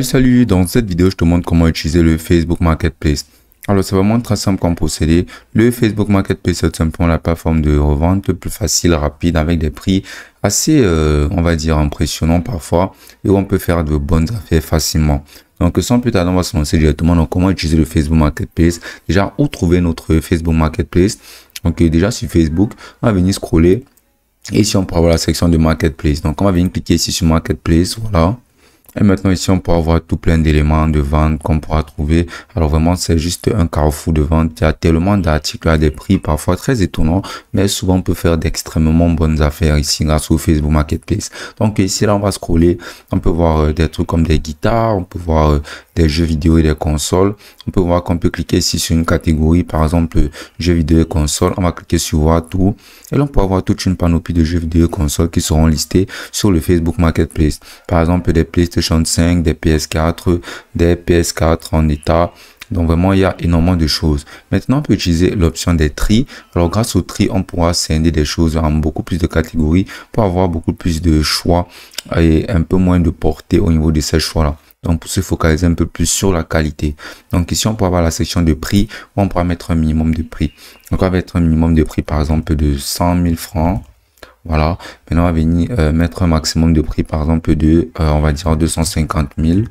Salut, dans cette vidéo, je te montre comment utiliser le Facebook Marketplace. Alors, c'est vraiment très simple comme procédé. Le Facebook Marketplace, c'est tout simplement la plateforme de revente plus facile, rapide, avec des prix assez, on va dire, impressionnants parfois, et où on peut faire de bonnes affaires facilement. Donc, sans plus tarder, on va se lancer directement dans comment utiliser le Facebook Marketplace. Déjà, où trouver notre Facebook Marketplace. Donc, déjà sur Facebook, on va venir scroller. Et ici, on peut avoir la section de Marketplace. Donc, on va venir cliquer ici sur Marketplace, voilà. Et maintenant ici, on peut avoir tout plein d'éléments de vente qu'on pourra trouver. Alors vraiment, c'est juste un carrefour de vente. Il y a tellement d'articles à des prix parfois très étonnants, mais souvent on peut faire d'extrêmement bonnes affaires ici grâce au Facebook Marketplace. Donc ici, là, on va scroller. On peut voir des trucs comme des guitares, on peut voir des jeux vidéo et des consoles. On peut voir qu'on peut cliquer ici sur une catégorie, par exemple jeux vidéo et consoles. On va cliquer sur voir tout. Et là, on peut avoir toute une panoplie de jeux vidéo et consoles qui seront listés sur le Facebook Marketplace. Par exemple, des PlayStation 5, des PS4, des PS4 en état. Donc vraiment, il y a énormément de choses. Maintenant, on peut utiliser l'option des tri. Alors grâce au tri, on pourra scinder des choses en beaucoup plus de catégories pour avoir beaucoup plus de choix et un peu moins de portée au niveau de ces choix-là. Donc pour se focaliser un peu plus sur la qualité. Donc ici, on peut avoir la section de prix où on pourra mettre un minimum de prix. Donc on va mettre un minimum de prix, par exemple, de 100 000 francs. Voilà. Maintenant, on va venir mettre un maximum de prix, par exemple, de, on va dire, 250 000.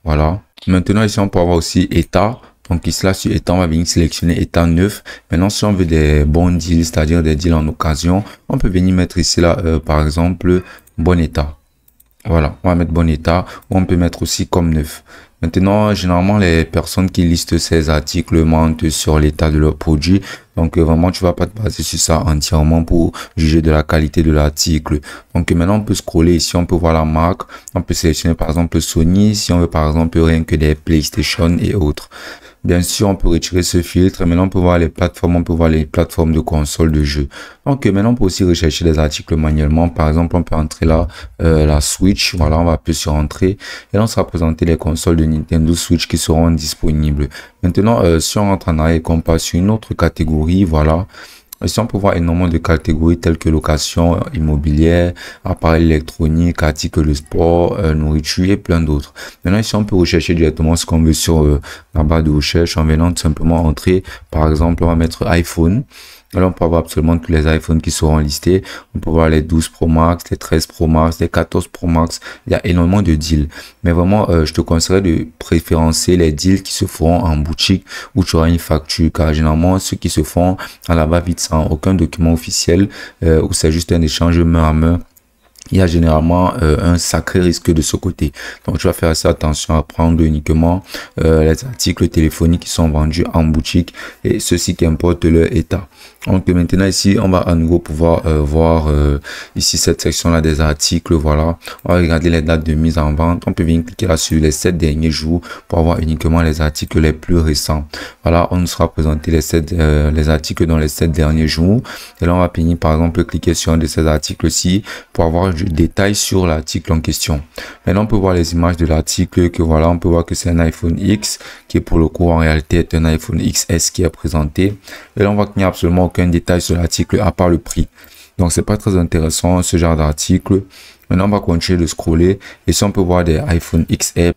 Voilà. Maintenant, ici, on peut avoir aussi état. Donc ici, là, sur état, on va venir sélectionner état neuf. Maintenant, si on veut des bons deals, c'est-à-dire des deals en occasion, on peut venir mettre ici, là, par exemple, bon état. Voilà, on va mettre bon état, ou on peut mettre aussi comme neuf. Maintenant, généralement, les personnes qui listent ces articles mentent sur l'état de leur produit. Donc, vraiment, tu vas pas te baser sur ça entièrement pour juger de la qualité de l'article. Donc, maintenant, on peut scroller ici, on peut voir la marque. On peut sélectionner, par exemple, Sony, si on veut, par exemple, rien que des PlayStation et autres. Bien sûr, on peut retirer ce filtre. Maintenant, on peut voir les plateformes, on peut voir les plateformes de consoles de jeux. Donc, maintenant, on peut aussi rechercher les articles manuellement. Par exemple, on peut entrer là, la Switch. Voilà, on va appuyer sur Entrée. Et là, on sera présenté les consoles de Nintendo Switch qui seront disponibles. Maintenant, si on rentre en arrière et qu'on passe sur une autre catégorie, voilà. Ici, on peut voir énormément de catégories telles que location immobilière, appareil électronique, articles de sport, nourriture et plein d'autres. Maintenant, ici, on peut rechercher directement ce qu'on veut sur la barre de recherche en venant tout simplement entrer. Par exemple, on va mettre iPhone. Alors, on peut avoir absolument tous les iPhones qui seront listés. On peut voir les 12 Pro Max, les 13 Pro Max, les 14 Pro Max. Il y a énormément de deals. Mais vraiment, je te conseillerais de préférencer les deals qui se feront en boutique où tu auras une facture. Car généralement, ceux qui se font à la va-vite sans aucun document officiel, où c'est juste un échange main à main, il y a généralement un sacré risque de ce côté. Donc, tu vas faire assez attention à prendre uniquement les articles téléphoniques qui sont vendus en boutique et ceux-ci qui importent leur état. Donc, maintenant, ici, on va à nouveau pouvoir voir ici cette section-là des articles. Voilà, on va regarder les dates de mise en vente. On peut venir cliquer là sur les 7 derniers jours pour avoir uniquement les articles les plus récents. Voilà, on nous sera présenté les articles dans les 7 derniers jours. Et là, on va venir, par exemple, cliquer sur un de ces articles-ci pour avoir du détail sur l'article en question. Maintenant, on peut voir les images de l'article, que voilà, on peut voir que c'est un iPhone X qui est pour le coup en réalité est un iPhone XS qui est présenté. Et là, on voit qu'il n'y a absolument aucun détail sur l'article à part le prix. Donc, c'est pas très intéressant ce genre d'article. Maintenant, on va continuer de scroller. Et si on peut voir des iPhone XR.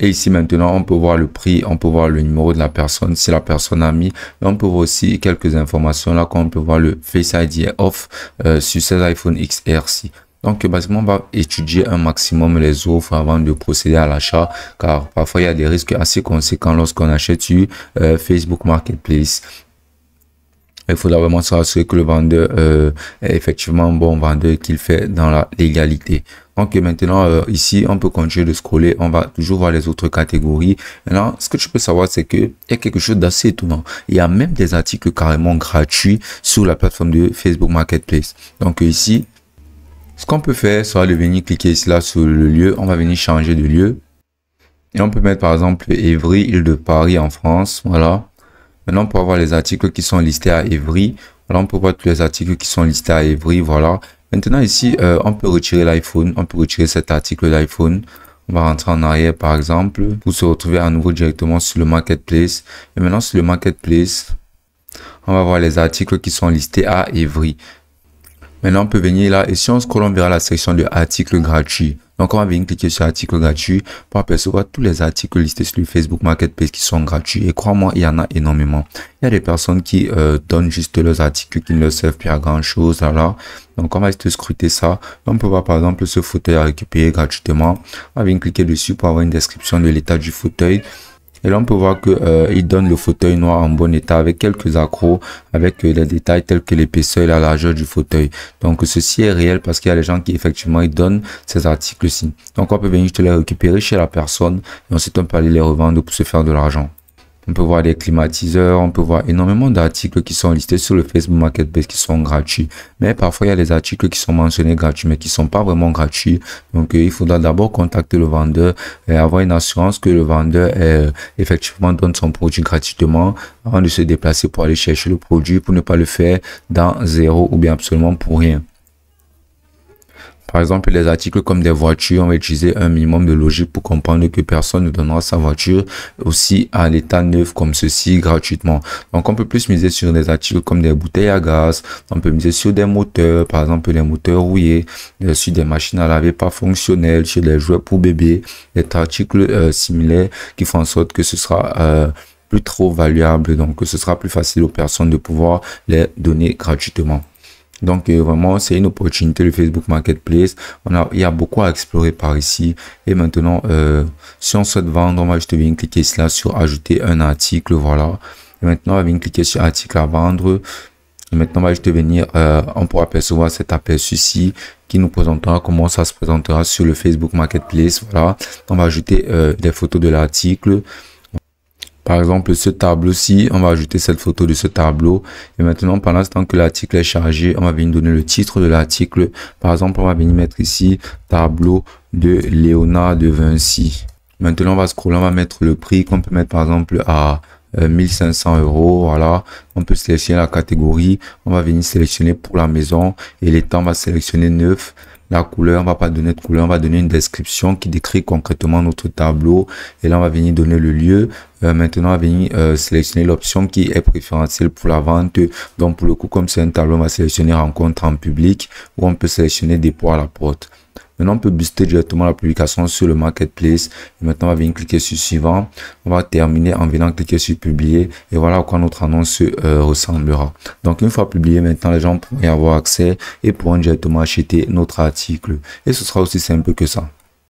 Et ici maintenant, on peut voir le prix, on peut voir le numéro de la personne, si la personne a mis. Et on peut voir aussi quelques informations là, quand on peut voir le Face ID est off sur ces iPhone XR-ci. Donc, basiquement, on va étudier un maximum les offres avant de procéder à l'achat, car parfois, il y a des risques assez conséquents lorsqu'on achète sur Facebook Marketplace. Il faudra vraiment s'assurer que le vendeur est effectivement un bon vendeur, qu'il fait dans la légalité. Donc maintenant, ici, on peut continuer de scroller. On va toujours voir les autres catégories. Maintenant, ce que tu peux savoir, c'est qu'il y a quelque chose d'assez étonnant. Il y a même des articles carrément gratuits sur la plateforme de Facebook Marketplace. Donc ici, ce qu'on peut faire, c'est de venir cliquer ici là sur le lieu. On va venir changer de lieu. Et on peut mettre par exemple Évry, île de Paris en France. Voilà. Maintenant, on peut avoir les articles qui sont listés à Évry. Voilà, on peut voir tous les articles qui sont listés à Évry. Voilà. Maintenant, ici, on peut retirer l'iPhone. On peut retirer cet article d'iPhone. On va rentrer en arrière, par exemple, pour se retrouver à nouveau directement sur le Marketplace. Et maintenant, sur le Marketplace, on va voir les articles qui sont listés à Évry. Maintenant, on peut venir là et si on scrolle, on verra la section de articles gratuits. Donc, on va venir cliquer sur articles gratuits pour apercevoir tous les articles listés sur le Facebook Marketplace qui sont gratuits. Et crois-moi, il y en a énormément. Il y a des personnes qui donnent juste leurs articles qui ne leur servent plus à grand chose. Alors, donc, on va juste scruter ça. On peut voir par exemple ce fauteuil à récupérer gratuitement. On va venir cliquer dessus pour avoir une description de l'état du fauteuil. Et là, on peut voir que il donne le fauteuil noir en bon état avec quelques accros, avec des détails tels que l'épaisseur et la largeur du fauteuil. Donc, ceci est réel parce qu'il y a des gens qui, effectivement, ils donnent ces articles-ci. Donc, on peut venir juste les récupérer chez la personne et ensuite, on peut aller les revendre pour se faire de l'argent. On peut voir des climatiseurs, on peut voir énormément d'articles qui sont listés sur le Facebook Marketplace qui sont gratuits. Mais parfois, il y a des articles qui sont mentionnés gratuits, mais qui sont pas vraiment gratuits. Donc, il faudra d'abord contacter le vendeur et avoir une assurance que le vendeur effectivement donne son produit gratuitement avant de se déplacer pour aller chercher le produit pour ne pas le faire dans zéro ou bien absolument pour rien. Par exemple, les articles comme des voitures, on va utiliser un minimum de logique pour comprendre que personne ne donnera sa voiture aussi à l'état neuf comme ceci gratuitement. Donc, on peut plus miser sur des articles comme des bouteilles à gaz, on peut miser sur des moteurs, par exemple des moteurs rouillés, sur des machines à laver pas fonctionnelles, sur des jouets pour bébés, des articles similaires qui font en sorte que ce sera plus trop valuable, donc ce sera plus facile aux personnes de pouvoir les donner gratuitement. Donc vraiment, c'est une opportunité, le Facebook Marketplace. Il y a beaucoup à explorer par ici. Et maintenant, si on souhaite vendre, on va juste venir cliquer ici là sur ajouter un article. Voilà. Et maintenant, on va venir cliquer sur article à vendre. Et maintenant, on va juste venir, on pourra apercevoir cet aperçu-ci qui nous présentera comment ça se présentera sur le Facebook Marketplace. Voilà. On va ajouter des photos de l'article. Par exemple, ce tableau-ci, on va ajouter cette photo de ce tableau. Et maintenant, pendant ce temps que l'article est chargé, on va venir donner le titre de l'article. Par exemple, on va venir mettre ici tableau de Léonard de Vinci. Maintenant, on va scroller, on va mettre le prix qu'on peut mettre par exemple à 1500 €. Voilà, on peut sélectionner la catégorie. On va venir sélectionner pour la maison et l'état, on va sélectionner neuf. La couleur, on va pas donner de couleur, on va donner une description qui décrit concrètement notre tableau. Et là, on va venir donner le lieu. Maintenant, on va venir sélectionner l'option qui est préférentielle pour la vente. Donc, pour le coup, comme c'est un tableau, on va sélectionner rencontre en public ou on peut sélectionner dépôt à la porte. Maintenant, on peut booster directement la publication sur le Marketplace. Et maintenant, on va venir cliquer sur suivant. On va terminer en venant cliquer sur publier. Et voilà à quoi notre annonce ressemblera. Donc, une fois publié, maintenant, les gens pourront y avoir accès et pourront directement acheter notre article. Et ce sera aussi simple que ça.